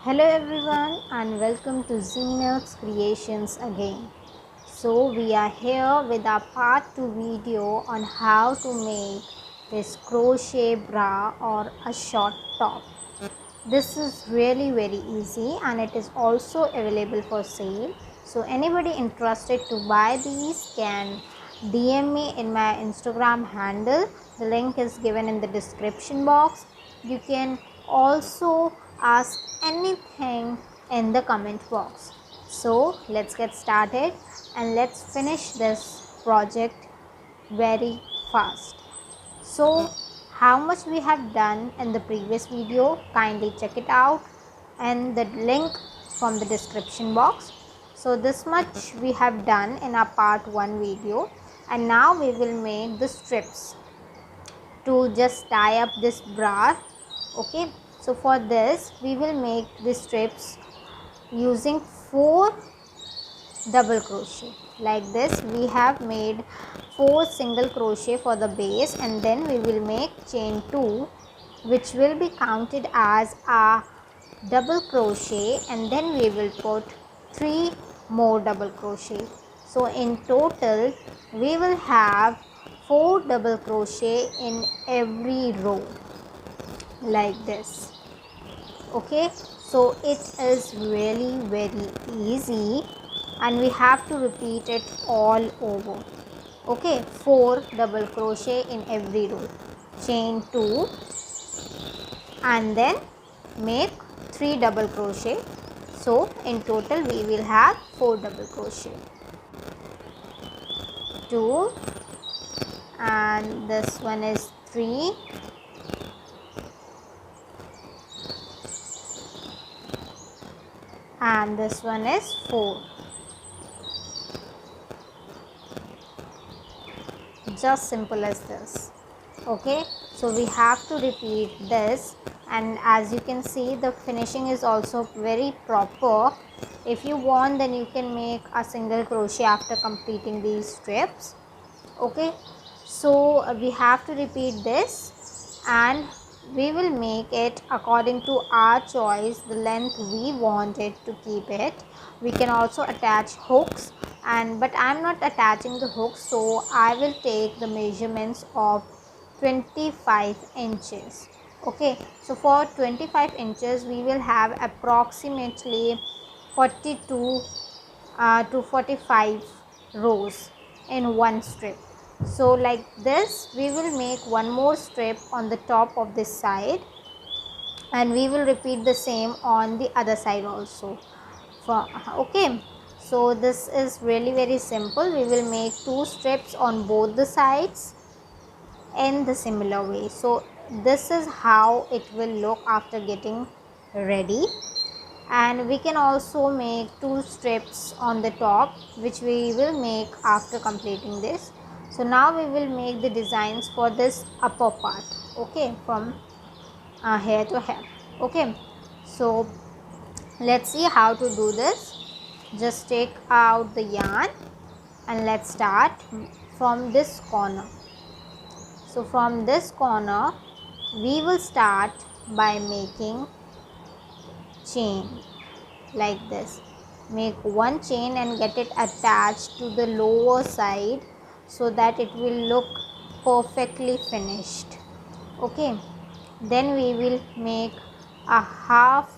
Hello everyone and welcome to Zenox Creations again. So we are here with our part 2 video on how to make this crochet bra or a short top. This is really very easy and it is also available for sale. So anybody interested to buy these can DM me in my Instagram handle. The link is given in the description box. You can also ask anything in the comment box. So let's get started and let's finish this project very fast. So how much we have done in the previous video, kindly check it out and the link from the description box. So this much we have done in our part 1 video, and now we will make the strips to just tie up this bra. Okay, so for this we will make the strips using 4 double crochet. Like this we have made 4 single crochet for the base, and then we will make chain 2 which will be counted as a double crochet, and then we will put 3 more double crochet. So in total we will have 4 double crochet in every row like this. Okay, so it is really very easy and we have to repeat it all over. Okay, 4 double crochet in every row, chain 2 and then make 3 double crochet. So in total we will have 4 double crochet, 2 and this one is 3 and this one is 4. Just simple as this. Okay, so we have to repeat this, and as you can see the finishing is also very proper. If you want, then you can make a single crochet after completing these strips. Okay, so we have to repeat this and we will make it according to our choice, the length we want it to keep it. We can also attach hooks, but I'm not attaching the hooks, so I will take the measurements of 25 inches. Okay, so for 25 inches we will have approximately 42 to 45 rows in one strip. So like this we will make one more strip on the top of this side, and we will repeat the same on the other side also. Okay, so this is really very simple. We will make 2 strips on both the sides in the similar way. So this is how it will look after getting ready, and we can also make 2 strips on the top which we will make after completing this. So now we will make the designs for this upper part. Okay, from hair to hair. Okay, so let's see how to do this. Just take out the yarn and let's start from this corner. So from this corner we will start by making chain like this. Make one chain and get it attached to the lower side so that it will look perfectly finished. Okay, then we will make a half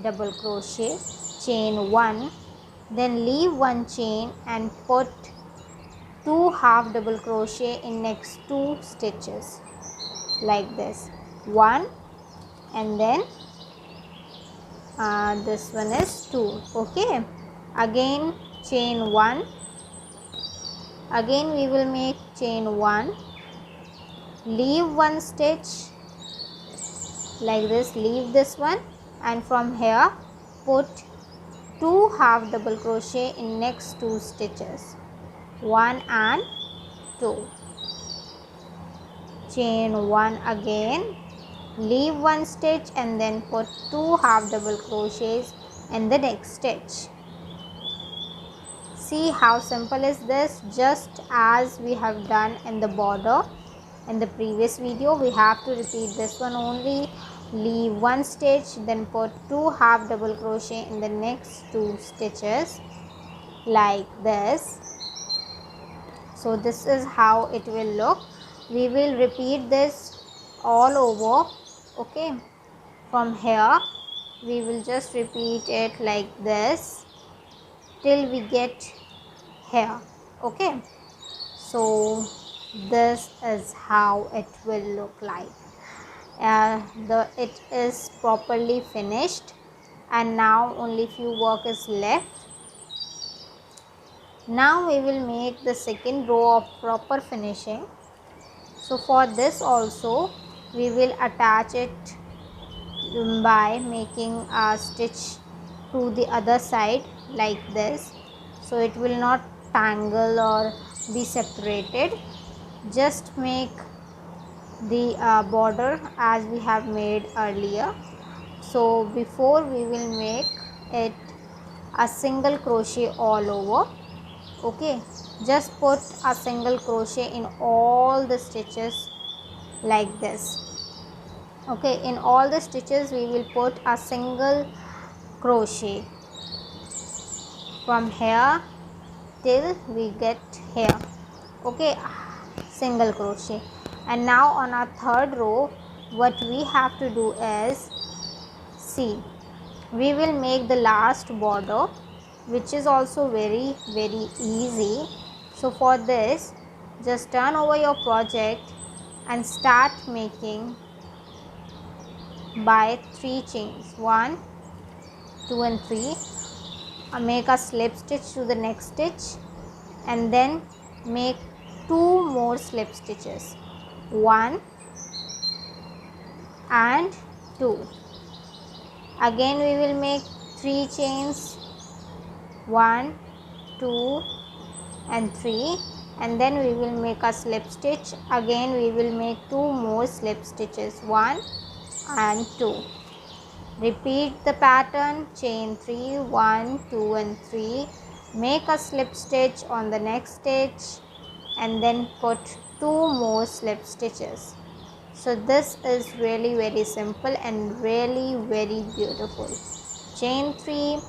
double crochet, chain 1, then leave one chain and put 2 half double crochet in next 2 stitches like this, 1 and then this one is 2. Okay, again chain 1, again we will make chain 1, leave one stitch like this, leave this one, and from here put 2 half double crochet in next 2 stitches, 1 and 2, chain 1 again, leave one stitch and then put 2 half double crochets in the next stitch. See how simple is this? Just as we have done in the border in the previous video, we have to repeat this one only leave one stitch, then put 2 half double crochet in the next 2 stitches like this. So this is how it will look. We will repeat this all over. Okay, from here we will just repeat it like this till we get here. Okay, so this is how it will look like. It is properly finished, and now only few work is left. Now we will make the second row of proper finishing. So for this also we will attach it by making a stitch to the other side like this, so it will not tangle or be separated. Just make the border as we have made earlier. So before we will make it a single crochet all over. Okay, just put a single crochet in all the stitches like this. Okay, in all the stitches we will put a single crochet from here till we get here. Okay, single crochet. And now on our third row what we have to do is, see, we will make the last border, which is also very easy. So for this, just turn over your project and start making by 3 chains, 1, 2 and 3. Make a slip stitch to the next stitch and then make 2 more slip stitches, 1 and 2. Again we will make 3 chains, 1, 2 and 3, and then we will make a slip stitch. Again we will make 2 more slip stitches, 1 and 2. Repeat the pattern, chain 3, 1, 2 and 3, make a slip stitch on the next stitch and then put 2 more slip stitches. So this is really very simple and really very beautiful. Chain 3,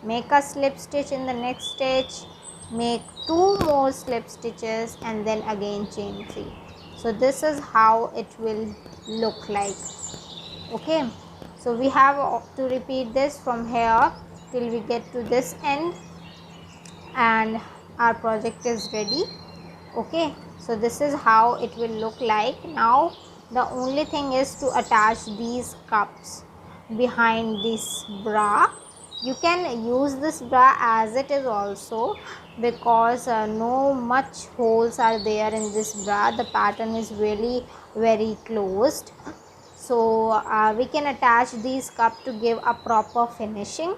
make a slip stitch in the next stitch, make 2 more slip stitches and then again chain 3. So this is how it will look like. Okay, so we have to repeat this from here till we get to this end and our project is ready. Okay, so this is how it will look like. Now the only thing is to attach these cups behind this bra. You can use this bra as it is also, because no much holes are there in this bra. The pattern is really very closed. So we can attach these cups to give a proper finishing.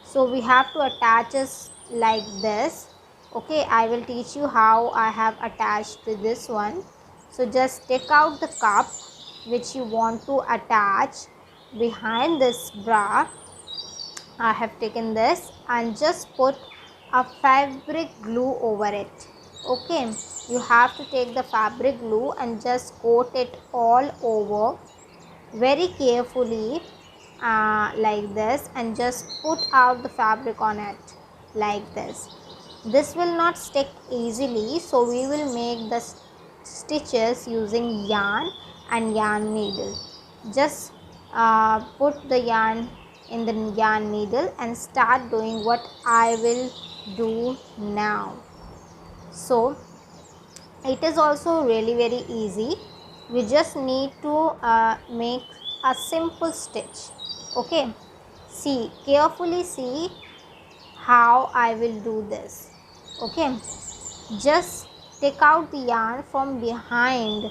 So we have to attach it like this. Okay, I will teach you how I have attached to this one. So just take out the cup which you want to attach behind this bra. I have taken this and just put a fabric glue over it. Okay, you have to take the fabric glue and just coat it all over very carefully like this, and just put out the fabric on it like this. This will not stick easily, so we will make the stitches using yarn and yarn needle. Just put the yarn in the yarn needle and start doing what I will do now. So it is also really very easy. We just need to make a simple stitch. Okay, see, carefully see how I will do this. Okay, just take out the yarn from behind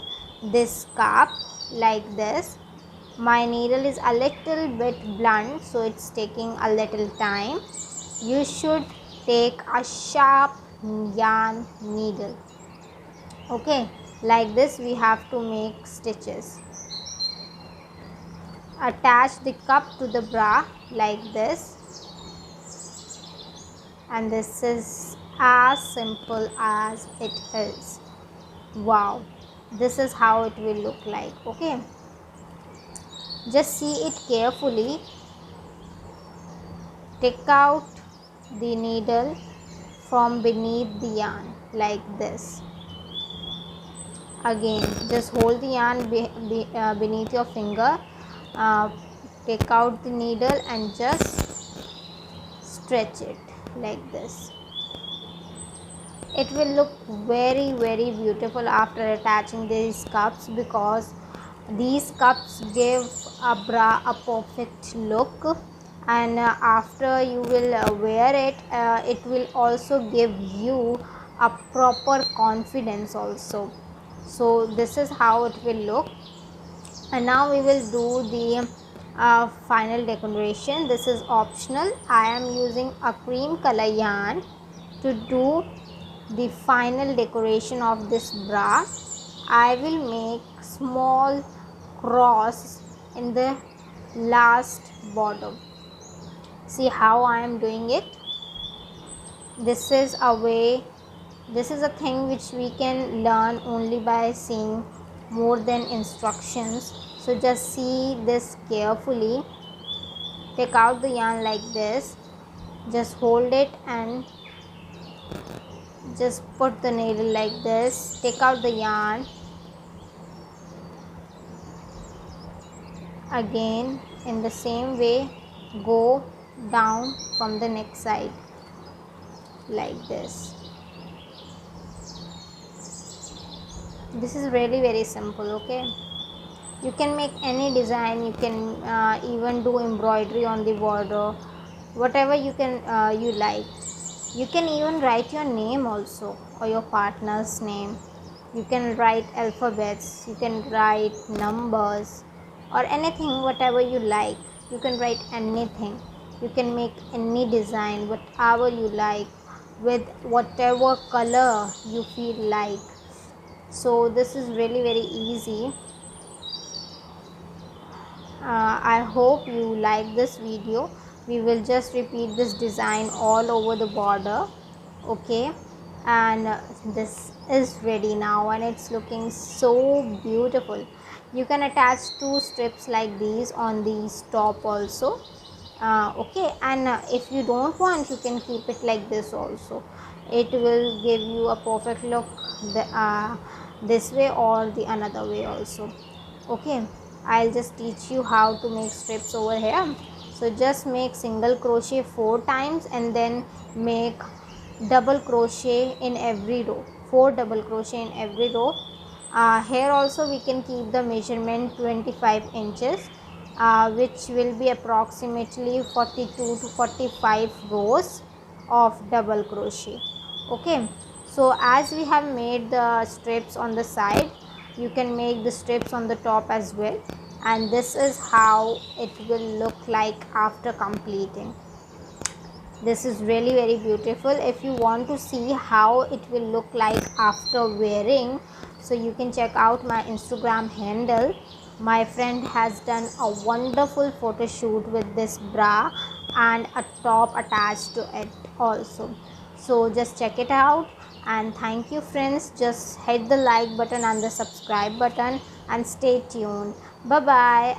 this cup like this. My needle is a little bit blunt, so it's taking a little time. You should take a sharp yarn needle. Okay, like this we have to make stitches. Attach the cup to the bra like this, and this is as simple as it is. Wow, this is how it will look like. Okay, Just see it carefully. Take out the needle from beneath the yarn like this. Again, just hold the yarn beneath your finger. Take out the needle and just stretch it like this. It will look very beautiful after attaching these cups, because these cups give a bra a perfect look, and after you will wear it, it will also give you a proper confidence also. So this is how it will look. And now we will do the final decoration. This is optional. I am using a cream color yarn to do the final decoration of this bra. I will make small cross in the last bottom. See how I am doing it. This is a way, this is a thing which we can learn only by seeing more than instructions. So just see this carefully. Take out the yarn like this. Just hold it and just put the needle like this. Take out the yarn. Again, in the same way, go down from the neck side like this. This is really very simple. Okay, you can make any design. You can even do embroidery on the border, whatever you can you like. You can even write your name also, or your partner's name. You can write alphabets, you can write numbers, or anything, whatever you like. You can write anything. You can make any design, whatever you like, with whatever color you feel like. So this is really very easy. I hope you like this video. We will just repeat this design all over the border. Okay, and this is ready now, and it's looking so beautiful. You can attach 2 strips like these on the top also. Okay, and if you don't want, you can keep it like this also. It will give you a perfect look this way or the another way also. Okay, I'll just teach you how to make strips over here. So just make single crochet 4 times and then make double crochet in every row, 4 double crochet in every row. Here also we can keep the measurement 25 inches, which will be approximately 42 to 45 rows of double crochet. Okay, so as we have made the strips on the side, you can make the strips on the top as well, and this is how it will look like after completing. This is really very beautiful. If you want to see how it will look like after wearing, so you can check out my Instagram handle. My friend has done a wonderful photo shoot with this bra and a top attached to it also. So just check it out, and thank you friends. Just hit the like button and the subscribe button and stay tuned. Bye bye.